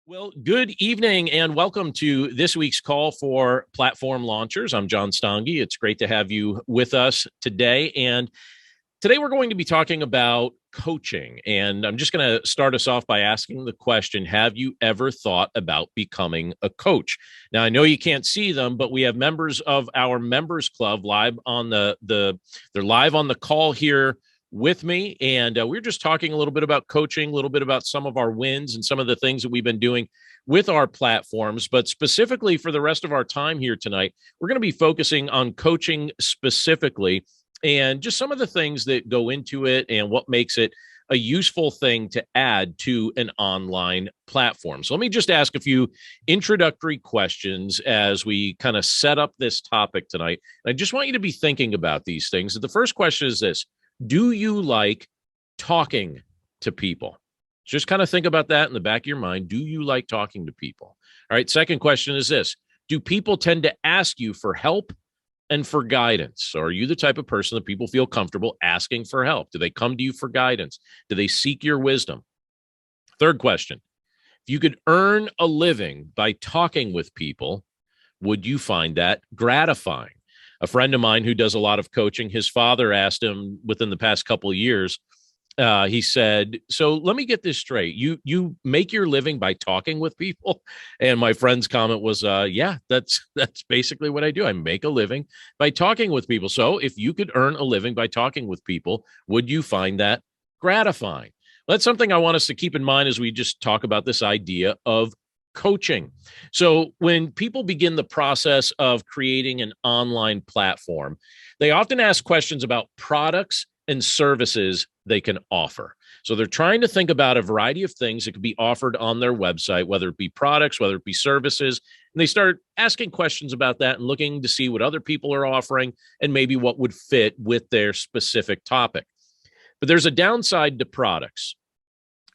Well, good evening and welcome to this week's call for platform launchers. I'm John Stange. It's great to have you with us today. And today we're going to be talking about coaching. And I'm just going to start us off by asking the question, have you ever thought about becoming a coach? Now, I know you can't see them, but we have members of our members club live on they're live on the call here with me. And we're just talking a little bit about coaching, a little bit about some of our wins and some of the things that we've been doing with our platforms. But specifically for the rest of our time here tonight, we're going to be focusing on coaching specifically and just some of the things that go into it and what makes it a useful thing to add to an online platform. So let me just ask a few introductory questions as we kind of set up this topic tonight. And I just want you to be thinking about these things. The first question is this: do you like talking to people? Just kind of think about that in the back of your mind. Do you like talking to people? All right. Second question is this: do people tend to ask you for help and for guidance? Or are you the type of person that people feel comfortable asking for help? Do they come to you for guidance? Do they seek your wisdom? Third question: if you could earn a living by talking with people, would you find that gratifying? A friend of mine who does a lot of coaching, his father asked him within the past couple of years, he said, so let me get this straight. You make your living by talking with people? And my friend's comment was, yeah, that's basically what I do. I make a living by talking with people. So if you could earn a living by talking with people, would you find that gratifying? That's something I want us to keep in mind as we just talk about this idea of coaching. So when people begin the process of creating an online platform, they often ask questions about products and services they can offer. So they're trying to think about a variety of things that could be offered on their website, whether it be products, whether it be services. And they start asking questions about that and looking to see what other people are offering and maybe what would fit with their specific topic. But there's a downside to products.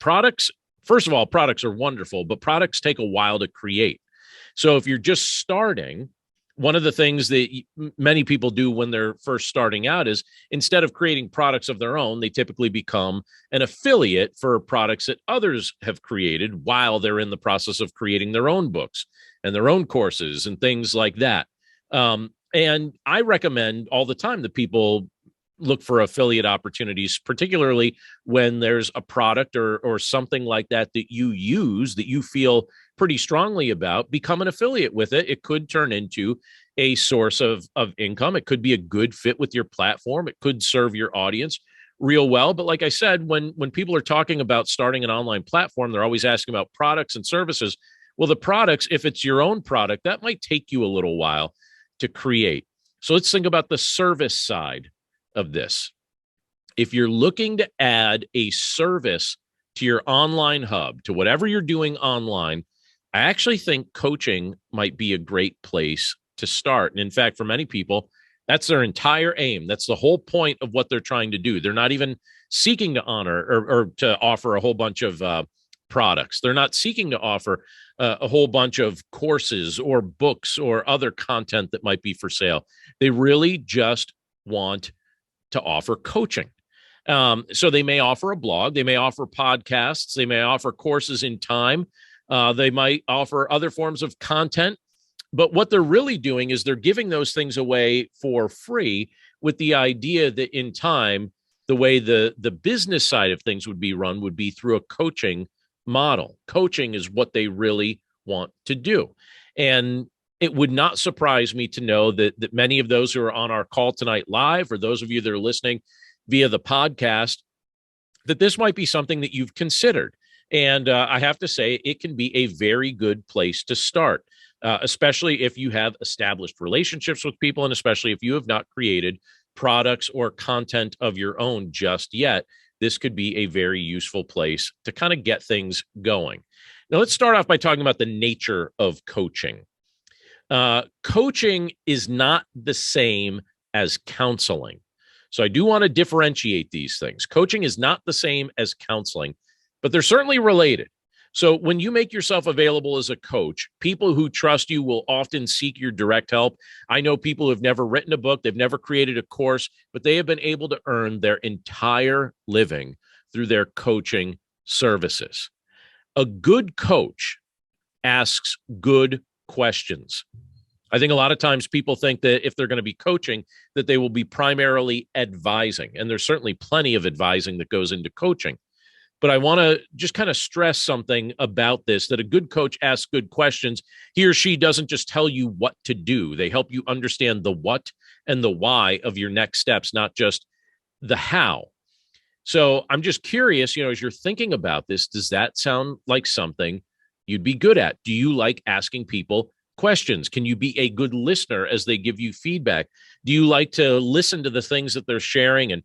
Products, first of all, products are wonderful, but products take a while to create. So if you're just starting, one of the things that many people do when they're first starting out is instead of creating products of their own, they typically become an affiliate for products that others have created while they're in the process of creating their own books and their own courses and things like that. And I recommend all the time that people look for affiliate opportunities, particularly when there's a product or something like that that you use that you feel pretty strongly about. Become an affiliate with it. It could turn into a source of income. It could be a good fit with your platform. It could serve your audience real well. But like I said, when people are talking about starting an online platform, they're always asking about products and services. Well, the products, if it's your own product, that might take you a little while to create. So let's think about the service side of this. If you're looking to add a service to your online hub, to whatever you're doing online, I actually think coaching might be a great place to start. And in fact, for many people, that's their entire aim. That's the whole point of what they're trying to do. They're not even seeking to honor or to offer a whole bunch of products. They're not seeking to offer a whole bunch of courses or books or other content that might be for sale. They really just want to offer coaching. So they may offer a blog, they may offer podcasts, they may offer courses in time, they might offer other forms of content. But what they're really doing is they're giving those things away for free with the idea that in time, the way the business side of things would be run would be through a coaching model. Coaching is what they really want to do. And it would not surprise me to know that many of those who are on our call tonight live, or those of you that are listening via the podcast, that this might be something that you've considered. And I have to say, it can be a very good place to start, especially if you have established relationships with people, and especially if you have not created products or content of your own just yet. This could be a very useful place to kind of get things going. Now, let's start off by talking about the nature of coaching. Coaching is not the same as counseling. So I do want to differentiate these things. Coaching is not the same as counseling, but they're certainly related. So when you make yourself available as a coach, people who trust you will often seek your direct help. I know people who have never written a book, they've never created a course, but they have been able to earn their entire living through their coaching services. A good coach asks good questions. I think a lot of times people think that if they're going to be coaching, that they will be primarily advising. And there's certainly plenty of advising that goes into coaching. But I want to just kind of stress something about this, that a good coach asks good questions. He or she doesn't just tell you what to do. They help you understand the what and the why of your next steps, not just the how. So I'm just curious, as you're thinking about this, does that sound like something you'd be good at? Do you like asking people questions? Can you be a good listener as they give you feedback? Do you like to listen to the things that they're sharing and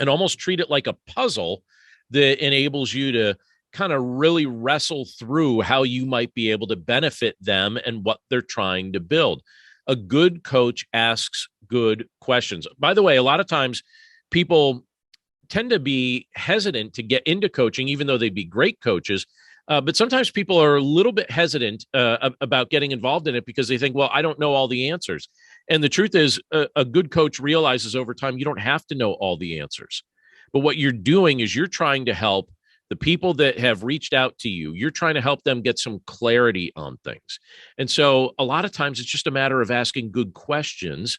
almost treat it like a puzzle that enables you to kind of really wrestle through how you might be able to benefit them and what they're trying to build? A good coach asks good questions. By the way, a lot of times people tend to be hesitant to get into coaching, even though they'd be great coaches. But sometimes people are a little bit hesitant about getting involved in it because they think, well, I don't know all the answers. And the truth is, a good coach realizes over time, you don't have to know all the answers. But what you're doing is you're trying to help the people that have reached out to you. You're trying to help them get some clarity on things. And so a lot of times it's just a matter of asking good questions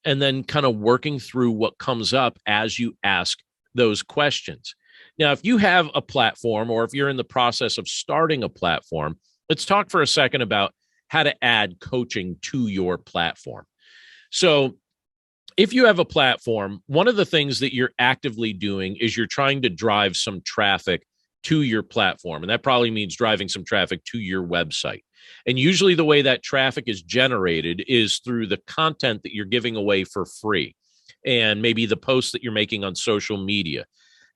and then kind of working through what comes up as you ask those questions. Now, if you have a platform or if you're in the process of starting a platform, let's talk for a second about how to add coaching to your platform. So if you have a platform, one of the things that you're actively doing is you're trying to drive some traffic to your platform. And that probably means driving some traffic to your website. And usually the way that traffic is generated is through the content that you're giving away for free, and maybe the posts that you're making on social media.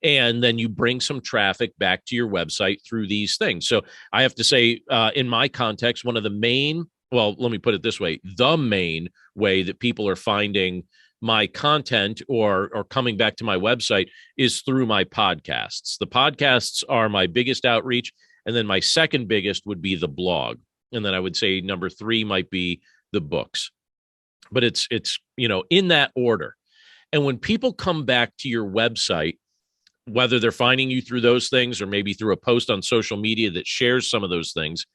And then you bring some traffic back to your website through these things. So I have to say, in my context, one of the main, well, let me put it this way, the main way that people are finding my content or coming back to my website is through my podcasts. The podcasts are my biggest outreach. And then my second biggest would be the blog. And then I would say number 3 might be the books. But it's in that order. And when people come back to your website, whether they're finding you through those things or maybe through a post on social media that shares some of those things,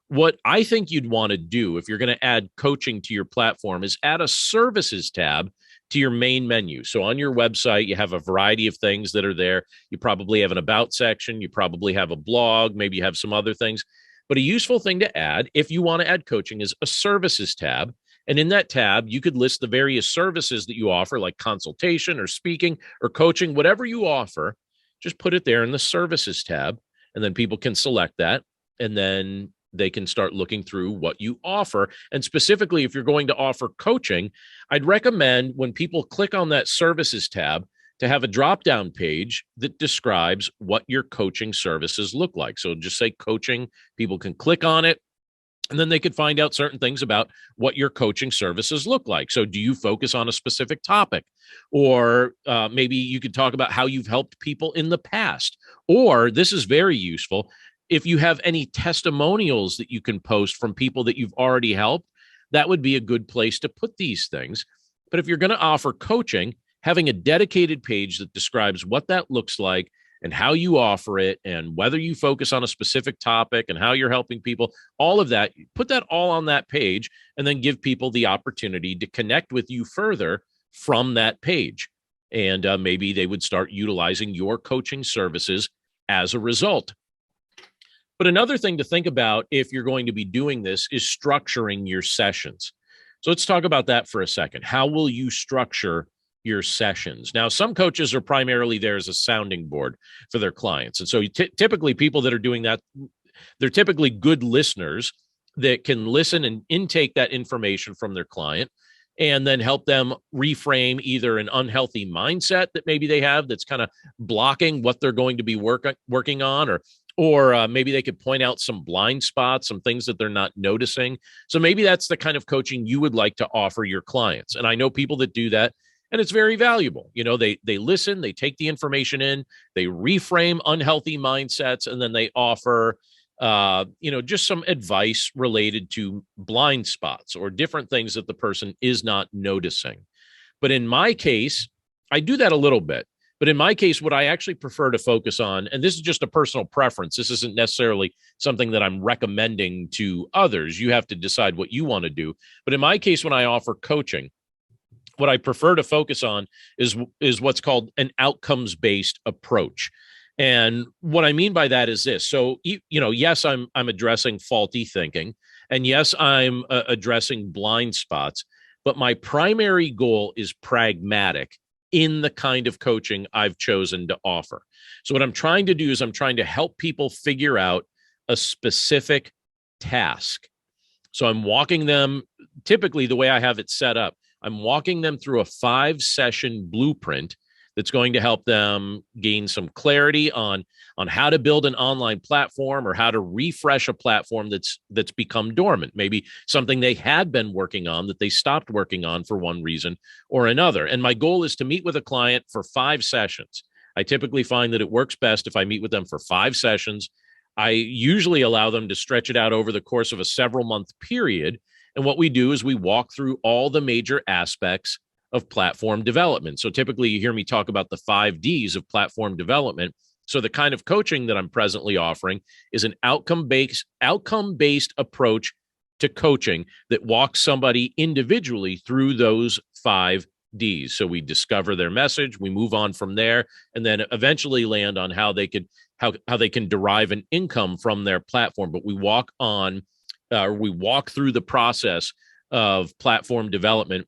what I think you'd want to do if you're going to add coaching to your platform is add a services tab to your main menu. So on your website, you have a variety of things that are there. You probably have an about section. You probably have a blog. Maybe you have some other things. But a useful thing to add if you want to add coaching is a services tab. And in that tab, you could list the various services that you offer, like consultation or speaking or coaching, whatever you offer. Just put it there in the services tab, and then people can select that. And then they can start looking through what you offer. And specifically, if you're going to offer coaching, I'd recommend when people click on that services tab to have a drop-down page that describes what your coaching services look like. So just say coaching, people can click on it, and then they could find out certain things about what your coaching services look like. So do you focus on a specific topic? Or maybe you could talk about how you've helped people in the past. Or this is very useful, if you have any testimonials that you can post from people that you've already helped, that would be a good place to put these things. But if you're going to offer coaching, having a dedicated page that describes what that looks like and how you offer it and whether you focus on a specific topic and how you're helping people, all of that, put that all on that page and then give people the opportunity to connect with you further from that page. And maybe they would start utilizing your coaching services as a result. But another thing to think about if you're going to be doing this is structuring your sessions. So let's talk about that for a second. How will you structure your sessions? Now, some coaches are primarily there as a sounding board for their clients. And so typically people that are doing that, they're typically good listeners that can listen and intake that information from their client and then help them reframe either an unhealthy mindset that maybe they have that's kind of blocking what they're going to be working on, or maybe they could point out some blind spots, some things that they're not noticing. So maybe that's the kind of coaching you would like to offer your clients. And I know people that do that, and it's very valuable. They listen, they take the information in, they reframe unhealthy mindsets, and then they offer, just some advice related to blind spots or different things that the person is not noticing. But in my case, I do that a little bit. But in my case, what I actually prefer to focus on, and this is just a personal preference, this isn't necessarily something that I'm recommending to others. You have to decide what you want to do. But in my case, when I offer coaching, what I prefer to focus on is what's called an outcomes-based approach. And what I mean by that is this. So, yes, I'm addressing faulty thinking, and yes, I'm addressing blind spots, but my primary goal is pragmatic in the kind of coaching I've chosen to offer. So what I'm trying to do is I'm trying to help people figure out a specific task. So I'm walking them, typically the way I have it set up, I'm walking them through a 5-session blueprint that's going to help them gain some clarity on how to build an online platform or how to refresh a platform that's become dormant, maybe something they had been working on that they stopped working on for one reason or another. And my goal is to meet with a client for 5 sessions. I typically find that it works best if I meet with them for 5 sessions. I usually allow them to stretch it out over the course of a several-month period. And what we do is we walk through all the major aspects of platform development. So typically you hear me talk about the 5 Ds of platform development. So the kind of coaching that I'm presently offering is an outcome-based approach to coaching that walks somebody individually through those 5 Ds. So we discover their message, we move on from there, and then eventually land on how they can derive an income from their platform. But we walk through the process of platform development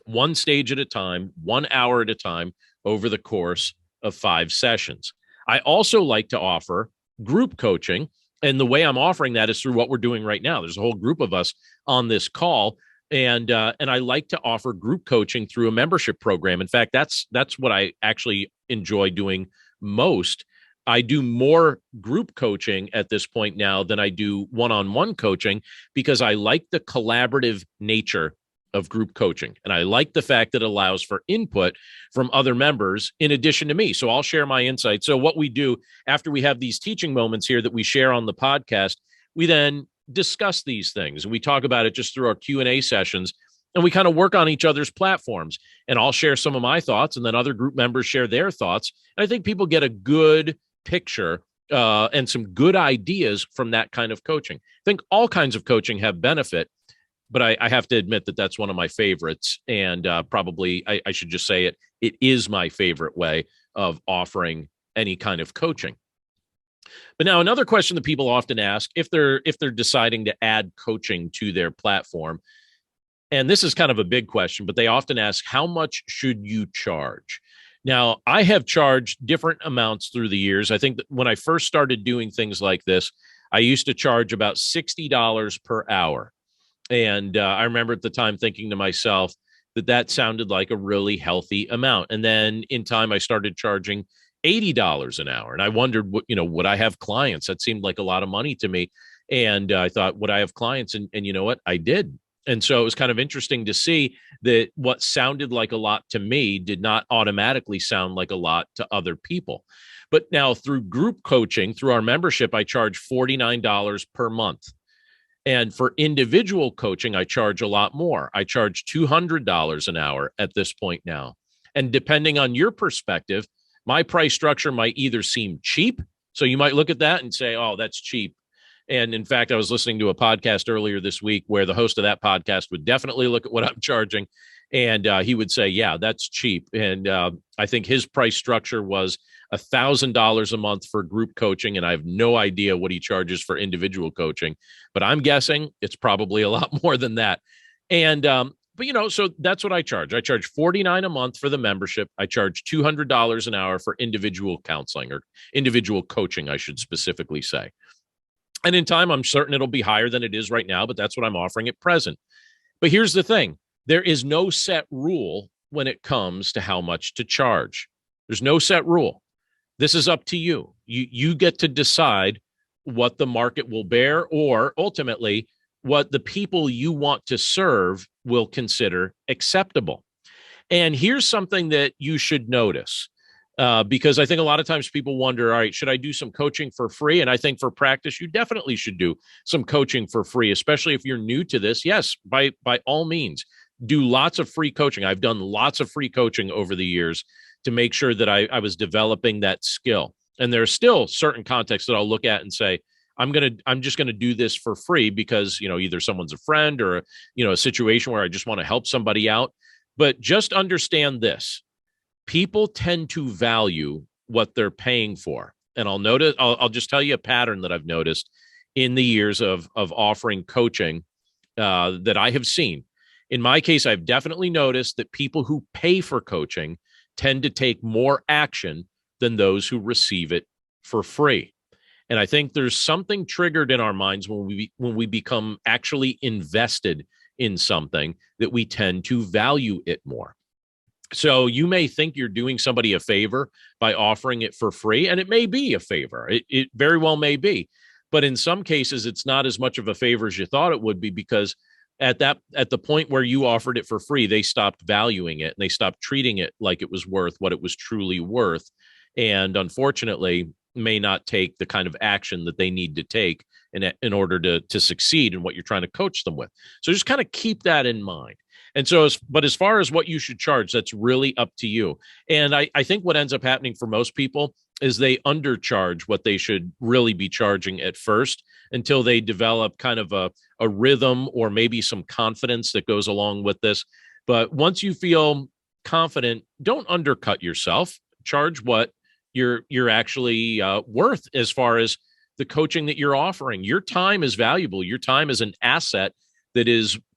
one stage at a time, 1 hour at a time over the course of 5 sessions. I also like to offer group coaching. And the way I'm offering that is through what we're doing right now. There's a whole group of us on this call. And I like to offer group coaching through a membership program. In fact, that's what I actually enjoy doing most. I do more group coaching at this point now than I do one-on-one coaching because I like the collaborative nature of group coaching. And I like the fact that it allows for input from other members in addition to me. So I'll share my insights. So what we do after we have these teaching moments here that we share on the podcast, we then discuss these things. We talk about it just through our Q&A sessions, and we kind of work on each other's platforms. And I'll share some of my thoughts, and then other group members share their thoughts. And I think people get a good picture and some good ideas from that kind of coaching. I think all kinds of coaching have benefit, but I have to admit that that's one of my favorites. And probably I should just say it is my favorite way of offering any kind of coaching. But now another question that people often ask if they're deciding to add coaching to their platform, and this is kind of a big question, but they often ask, how much should you charge? Now, I have charged different amounts through the years. I think that when I first started doing things like this, I used to charge about $60 per hour. And I remember at the time thinking to myself that sounded like a really healthy amount. And then in time, I started charging $80 an hour. And I wondered, would I have clients? That seemed like a lot of money to me. And I thought, would I have clients? And you know what? I did. And so it was kind of interesting to see that what sounded like a lot to me did not automatically sound like a lot to other people. But now through group coaching, through our membership, I charge $49 per month. And for individual coaching, I charge a lot more. I charge $200 an hour at this point now. And depending on your perspective, my price structure might either seem cheap. So you might look at that and say, oh, that's cheap. And in fact, I was listening to a podcast earlier this week where the host of that podcast would definitely look at what I'm charging. And he would say, yeah, that's cheap. And I think his price structure was $1,000 a month for group coaching. And I have no idea what he charges for individual coaching, but I'm guessing it's probably a lot more than that. And, so that's what I charge. I charge $49 a month for the membership. I charge $200 an hour for individual counseling or individual coaching, I should specifically say. And in time, I'm certain it'll be higher than it is right now, but that's what I'm offering at present. But here's the thing. There is no set rule when it comes to how much to charge. There's no set rule. This is up to you. You get to decide what the market will bear, or ultimately what the people you want to serve will consider acceptable. And here's something that you should notice, because I think a lot of times people wonder, all right, should I do some coaching for free? And I think for practice, you definitely should do some coaching for free, especially if you're new to this. Yes, by all means, do lots of free coaching. I've done lots of free coaching over the years to make sure that I was developing that skill. And there are still certain contexts that I'll look at and say, I'm just gonna do this for free because, either someone's a friend or, a situation where I just want to help somebody out. But just understand this: people tend to value what they're paying for. And I'll just tell you a pattern that I've noticed in the years of offering coaching that I have seen. In my case, I've definitely noticed that people who pay for coaching tend to take more action than those who receive it for free. And I think there's something triggered in our minds when we become actually invested in something, that we tend to value it more. So you may think you're doing somebody a favor by offering it for free, and it may be a favor. It very well may be. But in some cases, it's not as much of a favor as you thought it would be, because at the point where you offered it for free, they stopped valuing it and they stopped treating it like it was worth what it was truly worth. And unfortunately, may not take the kind of action that they need to take in order to succeed in what you're trying to coach them with. So just kind of keep that in mind. And so, but as far as what you should charge, that's really up to you. And I think what ends up happening for most people is they undercharge what they should really be charging at first, until they develop kind of a rhythm or maybe some confidence that goes along with this. But once you feel confident, don't undercut yourself. Charge what you're actually worth as far as the coaching that you're offering. Your time is valuable. Your time is an asset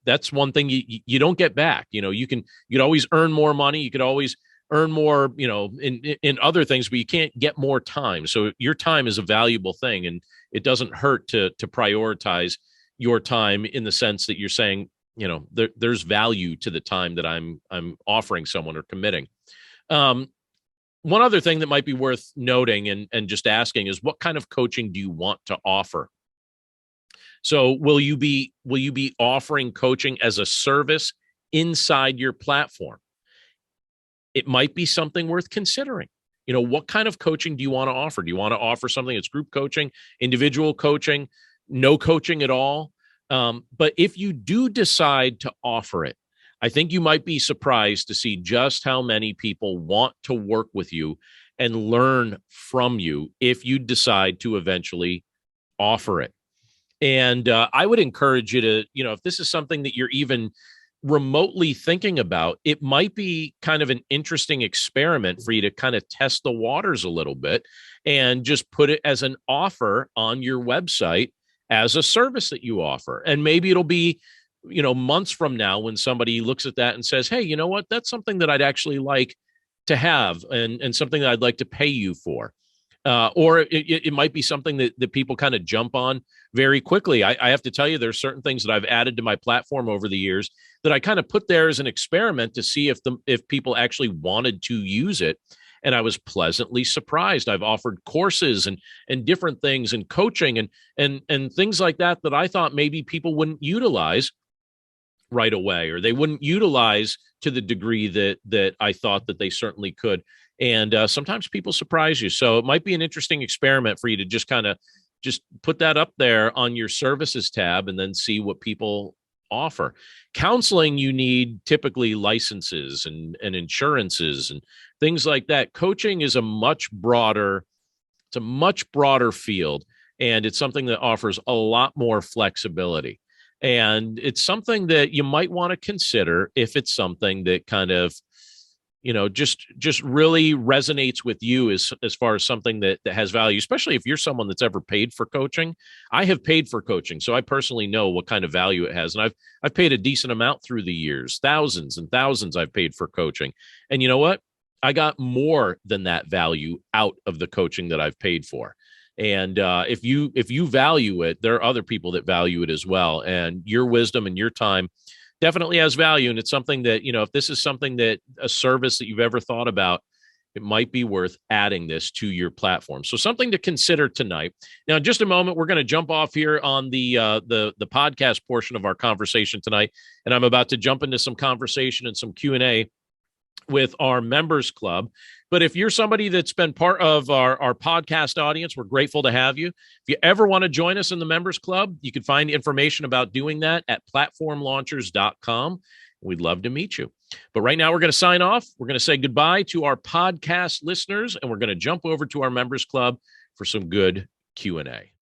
that's one thing you don't get back. You could always earn more money. You could always earn more, in other things, but you can't get more time. So your time is a valuable thing, and it doesn't hurt to prioritize your time, in the sense that you're saying, there's value to the time that I'm offering someone or committing. One other thing that might be worth noting and just asking is, what kind of coaching do you want to offer? So will you be offering coaching as a service inside your platform? It might be something worth considering. What kind of coaching do you want to offer? Do you want to offer something that's group coaching, individual coaching, no coaching at all? But if you do decide to offer it, I think you might be surprised to see just how many people want to work with you and learn from you if you decide to eventually offer it. And I would encourage you to, if this is something that you're even remotely thinking about, it might be kind of an interesting experiment for you to kind of test the waters a little bit and just put it as an offer on your website as a service that you offer. And maybe it'll be, months from now when somebody looks at that and says, hey, you know what, that's something that I'd actually like to have, and something that I'd like to pay you for. Or it might be something that people kind of jump on very quickly. I have to tell you, there's certain things that I've added to my platform over the years that I kind of put there as an experiment to see if people actually wanted to use it. And I was pleasantly surprised. I've offered courses and different things and coaching and things like that I thought maybe people wouldn't utilize right away, or they wouldn't utilize to the degree that I thought that they certainly could. And sometimes people surprise you. So it might be an interesting experiment for you to just kind of just put that up there on your services tab and then see what people offer. Counseling, you need typically licenses and insurances and things like that. Coaching is a much broader field, and it's something that offers a lot more flexibility. And it's something that you might want to consider if it's something that kind of, just really resonates with you as far as something that has value, especially if you're someone that's ever paid for coaching. I have paid for coaching, so I personally know what kind of value it has. And I've paid a decent amount through the years, thousands and thousands I've paid for coaching. And you know what? I got more than that value out of the coaching that I've paid for. And if you value it, there are other people that value it as well. And your wisdom and your time definitely has value. And it's something that, if this is something that a service that you've ever thought about, it might be worth adding this to your platform. So something to consider tonight. Now, in just a moment, we're going to jump off here on the podcast portion of our conversation tonight. And I'm about to jump into some conversation and some Q&A with our members club. But if you're somebody that's been part of our podcast audience, we're grateful to have you. If you ever want to join us in the members club, you can find information about doing that at platformlaunchers.com. We'd love to meet you. But right now we're going to sign off. We're going to say goodbye to our podcast listeners, and we're going to jump over to our members club for some good Q&A.